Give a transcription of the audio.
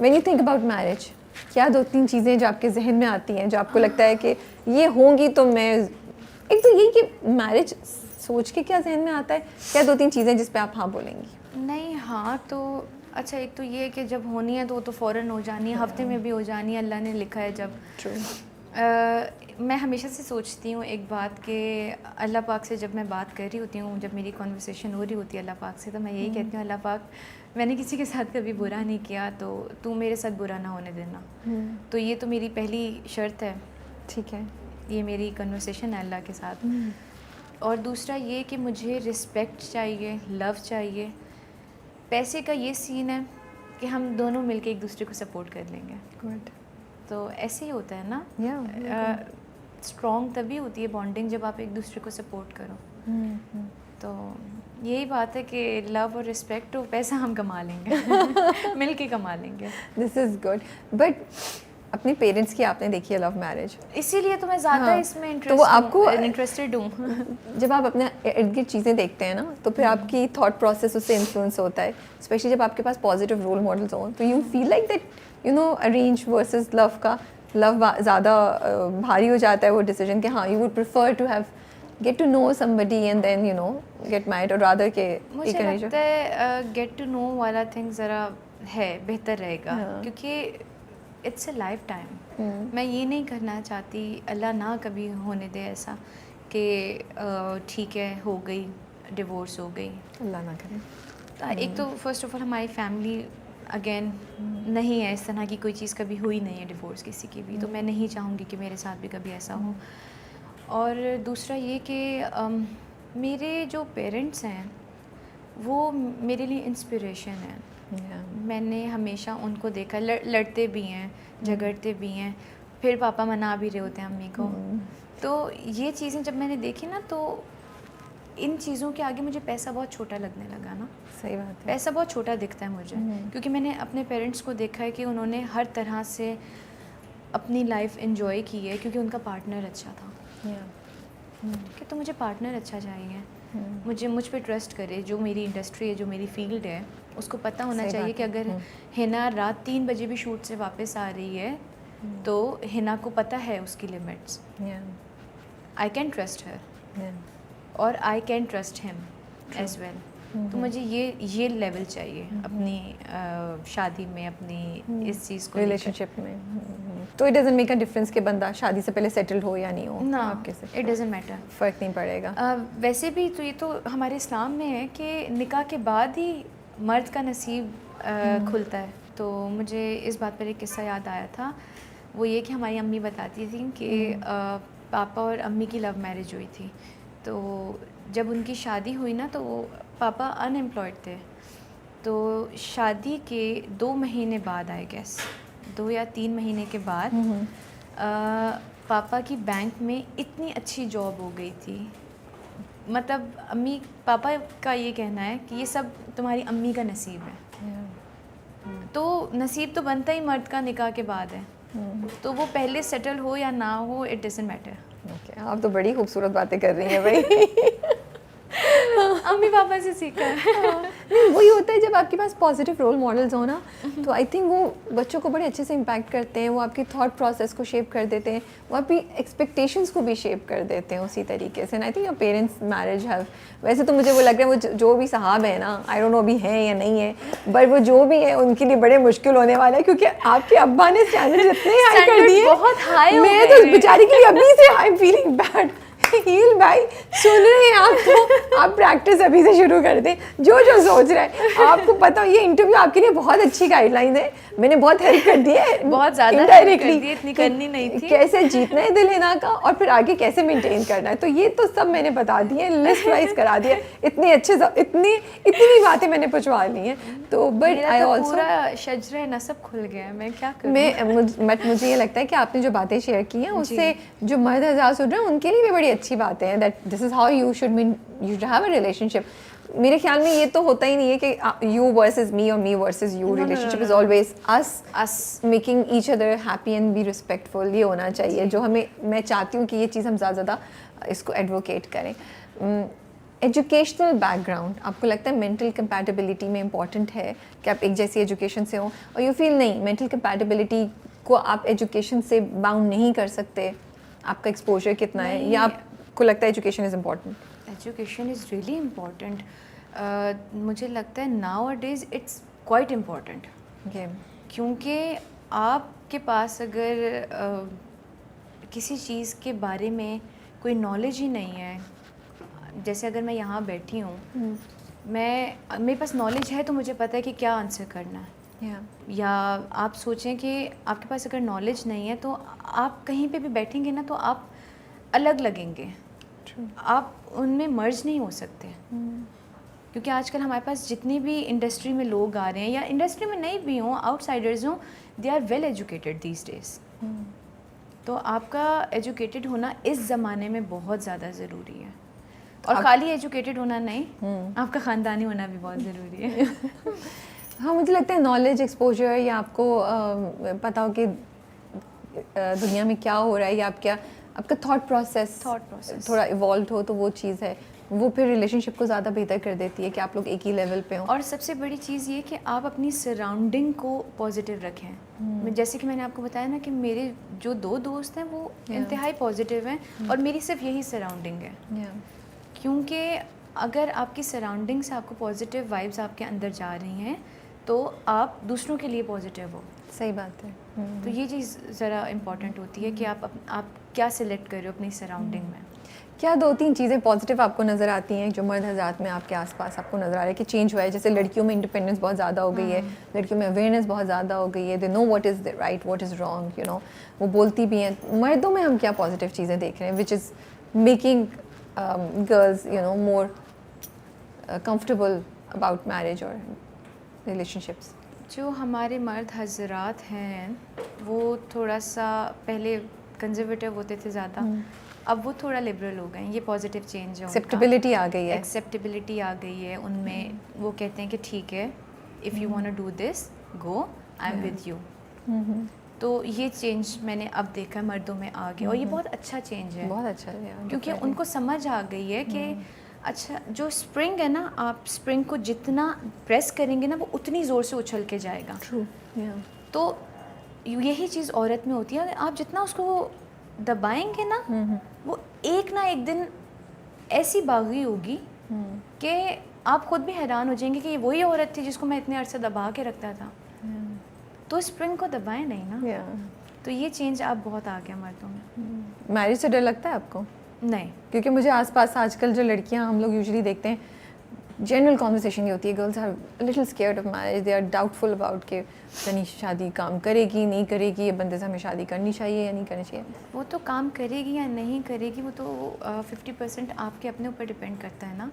When you think about marriage, क्या 2-3 चीज़ें जो आपके जहन में आती हैं जो आपको लगता है कि ये होंगी तो मैं, एक तो यही कि मैरिज सोच के क्या जहन में आता है, क्या 2-3 चीज़ें जिस पे आप हाँ बोलेंगी? नहीं, हाँ तो अच्छा, एक तो ये है कि जब होनी है तो वो तो फ़ौरन हो जानी है, हफ्ते में भी हो जानी है, अल्लाह ने लिखा है जब। मैं हमेशा से सोचती हूँ एक बात कि अल्लाह पाक से जब मैं बात कर रही होती हूँ, जब मेरी कन्वर्सेशन हो रही होती है अल्लाह पाक से, तो मैं यही कहती हूँ, अल्लाह पाक मैंने किसी के साथ कभी बुरा नहीं किया, तो तू मेरे साथ बुरा ना होने देना। तो ये तो मेरी पहली शर्त है, ठीक है, ये मेरी कन्वर्सेशन है अल्लाह के साथ। और दूसरा ये कि मुझे रिस्पेक्ट चाहिए, लव चाहिए। पैसे का ये सीन है कि हम दोनों मिलके एक दूसरे को सपोर्ट कर लेंगे, गुड, तो ऐसे ही होता है ना। या स्ट्रॉन्ग तभी होती है बॉन्डिंग जब आप एक दूसरे को सपोर्ट करो। तो यही बात है कि लव और रिस्पेक्ट और पैसा हम कमा लेंगे मिल के कमा लेंगे। This is good. बट अपने पेरेंट्स की आपने देखी है लव मैरिज, इसीलिए तो मैं ज़्यादा हाँ, इसमें तो वो आपको इंटरेस्टेड हूँ जब आप अपने इर्द गिर्द चीज़ें देखते हैं ना, तो फिर आपकी थॉट प्रोसेस उससे इन्फ्लुएंस होता है, स्पेशली जब आपके पास पॉजिटिव रोल मॉडल्स हों, तो you feel like that you know arrange versus love का लव ज़्यादा भारी हो जाता है वो डिसीजन कि हाँ, you would prefer to have get to know somebody and then you know get married, और रादर के मुझे लगता है गेट टू नो वाला थिंग ज़रा है बेहतर रहेगा, क्योंकि इट्स अ लाइफ टाइम। मैं ये नहीं करना चाहती, अल्लाह ना कभी होने दे ऐसा कि ठीक है हो गई, डिवोर्स हो गई, अल्लाह ना करे। एक तो फर्स्ट ऑफ ऑल हमारी फैमिली अगेन नहीं है इस तरह की कोई चीज़, कभी हुई नहीं है डिवोर्स किसी की भी, तो मैं नहीं चाहूँगी कि मेरे साथ भी कभी ऐसा हो। और दूसरा ये कि मेरे जो पेरेंट्स हैं वो मेरे लिए इंस्पिरेशन है। मैंने हमेशा उनको देखा, लड़ते भी हैं, झगड़ते भी हैं, फिर पापा मना भी रहे होते हैं अम्मी को। तो ये चीज़ें जब मैंने देखी ना, तो इन चीज़ों के आगे मुझे पैसा बहुत छोटा लगने लगा ना। सही बात है, पैसा बहुत छोटा दिखता है मुझे, क्योंकि मैंने अपने पेरेंट्स को देखा है कि उन्होंने हर तरह से अपनी लाइफ एंजॉय की है, क्योंकि उनका पार्टनर अच्छा था। ठीक है, तो मुझे पार्टनर अच्छा चाहिए, मुझ पे ट्रस्ट करे, जो मेरी इंडस्ट्री है, जो मेरी फील्ड है, उसको पता होना चाहिए कि अगर हिना रात 3 बजे भी शूट से वापस आ रही है, तो हिना को पता है उसकी limits. I can trust her और I can trust him as well. तो मुझे ये लेवल चाहिए अपनी शादी में, अपनी इस चीज़ को रिलेशनशिप में। तो it doesn't make a difference कि बंदा शादी से पहले सेटल्ड हो या नहीं हो, ना, आपके से इट डजंट मैटर, फ़र्क नहीं पड़ेगा। वैसे भी तो ये तो हमारे इस्लाम में है कि निकाह के बाद ही मर्द का नसीब खुलता है। तो मुझे इस बात पर एक किस्सा याद आया था, वो ये कि हमारी अम्मी बताती थी कि पापा और अम्मी की लव मैरिज हुई थी। तो जब उनकी शादी हुई ना, तो वो पापा अनएम्प्लॉयड थे, तो शादी के 2 महीने बाद, आई गेस 2 या 3 महीने के बाद पापा की बैंक में इतनी अच्छी जॉब हो गई थी। मतलब पापा का ये कहना है कि ये सब तुम्हारी अम्मी का नसीब है। तो नसीब तो बनता ही मर्द का निकाह के बाद है, तो वो पहले सेटल हो या ना हो, इट डजंट मैटर। आप तो बड़ी खूबसूरत बातें कर रही हैं भाई अम्मी पापा से सीखा है। नहीं, वही होता है जब आपके पास पॉजिटिव रोल मॉडल्स हो ना, तो आई थिंक वो बच्चों को बड़े अच्छे से इम्पैक्ट करते हैं, वो आपकी थॉट प्रोसेस को शेप कर देते हैं, वो आपकी एक्सपेक्टेशंस को भी शेप कर देते हैं उसी तरीके से। I think your parents marriage have, वैसे तो मुझे वो लग रहा है वो जो भी साहब है ना, आई डोंट नो अभी हैं या नहीं है, बट वो जो भी है उनके लिए बड़े मुश्किल होने वाला है, क्योंकि आपके अब्बा ने स्टैंडर्ड इतने हाई कर दिए, बहुत हाई, मैं तो बेचारी के लिए अभी से आई एम फीलिंग बैड। हील भाई सुन रहे हैं आप, तो आप प्रैक्टिस अभी से शुरू कर दें, जो सोच रहे हैं। आपको पता हो ये इंटरव्यू आपके लिए बहुत अच्छी गाइडलाइन है, मैंने बहुत हेल्प कर दी है, बहुत ज़्यादा इनडायरेक्टली, इतनी करनी नहीं थी, कैसे जीतना है दिल हिना का और फिर आगे कैसे मेंटेन करना है, तो ये तो सब मैंने बता दिए, लिस्ट वाइज करा दिया, इतने अच्छे इतनी बातें मैंने पूछवा ली हैं। तो बट आई ऑल्सो पूरा शजरे नसब खुल गया है, मैं क्या करूं। बट मुझे ये लगता है कि आपने जो बातें शेयर की हैं उससे जो मर्द हज़ार सुन रहे हैं उनके लिए भी बड़ी अच्छी बातें हैं, that this is how you should have a relationship. मेरे ख्याल में ये तो होता ही नहीं है कि यू वर्सेस मी और मी versus you, relationship is always us making each other happy and be respectful, ये होना चाहिए जो मैं चाहती हूँ कि ये चीज़ हम ज़्यादा इसको एडवोकेट करें। एजुकेशनल बैकग्राउंड आपको लगता है मेंटल कंपैटिबिलिटी में इम्पॉर्टेंट है कि आप एक जैसी एजुकेशन से हो, और यू फील नहीं मेंटल कंपैटिबिलिटी को आप एजुकेशन से बाउंड नहीं कर सकते, आपका एक्सपोजर कितना है, या आपको लगता है education is important? Education is really important. मुझे लगता है now a days it's quite important, क्योंकि आपके पास अगर किसी चीज़ के बारे में कोई नॉलेज ही नहीं है, जैसे अगर मैं यहाँ बैठी हूँ, मेरे पास नॉलेज है तो मुझे पता है कि क्या आंसर करना है, या आप सोचें कि आपके पास अगर नॉलेज नहीं है तो आप कहीं पे भी बैठेंगे ना तो आप अलग लगेंगे, आप उनमें मर्ज नहीं हो सकते। क्योंकि आजकल हमारे पास जितनी भी इंडस्ट्री में लोग आ रहे हैं, या इंडस्ट्री में नहीं भी हों, आउटसाइडर्स हों, they are well educated these days. तो आपका एजुकेटेड होना इस ज़माने में बहुत ज़्यादा ज़रूरी है, और खाली एजुकेटेड होना नहीं, आपका ख़ानदानी होना भी बहुत ज़रूरी है। हाँ, मुझे लगता है नॉलेज, एक्सपोजर, या आपको पता हो कि दुनिया में क्या हो रहा है, या आपका थॉट प्रोसेस थोड़ा इवॉल्व हो, तो वो चीज़ है, वो फिर रिलेशनशिप को ज़्यादा बेहतर कर देती है कि आप लोग एक ही लेवल पे हो। और सबसे बड़ी चीज़ ये कि आप अपनी सराउंडिंग को पॉजिटिव रखें। जैसे कि मैंने आपको बताया ना कि मेरे जो 2 दोस्त हैं वो इंतहाई पॉजिटिव हैं, और मेरी सिर्फ यही सराउंडिंग है। क्योंकि अगर आपकी सराउंडिंग से आपको पॉजिटिव वाइब्स आपके अंदर जा रही हैं तो आप दूसरों के लिए पॉजिटिव हो। सही बात है। तो ये चीज़ ज़रा इम्पॉर्टेंट होती है कि आप क्या सिलेक्ट कर रहे हो अपनी सराउंडिंग में। क्या 2-3 चीज़ें पॉजिटिव आपको नज़र आती हैं जो मर्द हज़रात में आपके आसपास आपको नज़र आ रहा है कि चेंज हुआ है? जैसे लड़कियों में इंडिपेंडेंस बहुत ज़्यादा हो गई है, लड़कियों में अवेयरनेस बहुत ज़्यादा हो गई है, they know what is right, what is wrong, you know, वो बोलती भी हैं। मर्दों में हम क्या पॉजिटिव चीज़ें देख रहे हैं which is making girls you know more comfortable about marriage और रिलेशनशिप्स? जो हमारे मर्द हजरात हैं वो थोड़ा सा पहले कंजर्वेटिव होते थे ज़्यादा, अब वो थोड़ा लिबरल हो गए हैं। ये पॉजिटिव चेंज है, एक्सेप्टेबिलिटी आ गई है, एक्सेप्टेबिलिटी आ गई है उनमें। वो कहते हैं कि ठीक है, if you want to do this go, I am with you. तो ये चेंज मैंने अब देखा है मर्दों में आ गया, और ये बहुत अच्छा चेंज है, बहुत अच्छा है, क्योंकि उनको समझ आ गई है कि अच्छा जो स्प्रिंग है ना, आप स्प्रिंग को जितना प्रेस करेंगे ना वो उतनी ज़ोर से उछल के जाएगा। ट्रू। तो यही चीज़ औरत में होती है, आप जितना उसको दबाएंगे ना वो एक ना एक दिन ऐसी बागी होगी कि आप खुद भी हैरान हो जाएंगे कि ये वही औरत थी जिसको मैं इतने अरसे दबा के रखता था। तो स्प्रिंग को दबाएं नहीं ना। तो ये चेंज अब बहुत आ गया मर्दों में। मैरिज से डर लगता है आपको? नहीं, क्योंकि मुझे आसपास आजकल जो लड़कियां हम लोग यूजुअली देखते हैं, जनरल कॉन्वर्सेशन ये होती है, girls are little scared of marriage, they are doubtful about के तनी शादी काम करेगी नहीं करेगी, ये बंदे से हमें शादी करनी चाहिए या नहीं करनी चाहिए। वो तो काम करेगी या नहीं करेगी, वो तो 50% आपके अपने ऊपर डिपेंड करता है ना।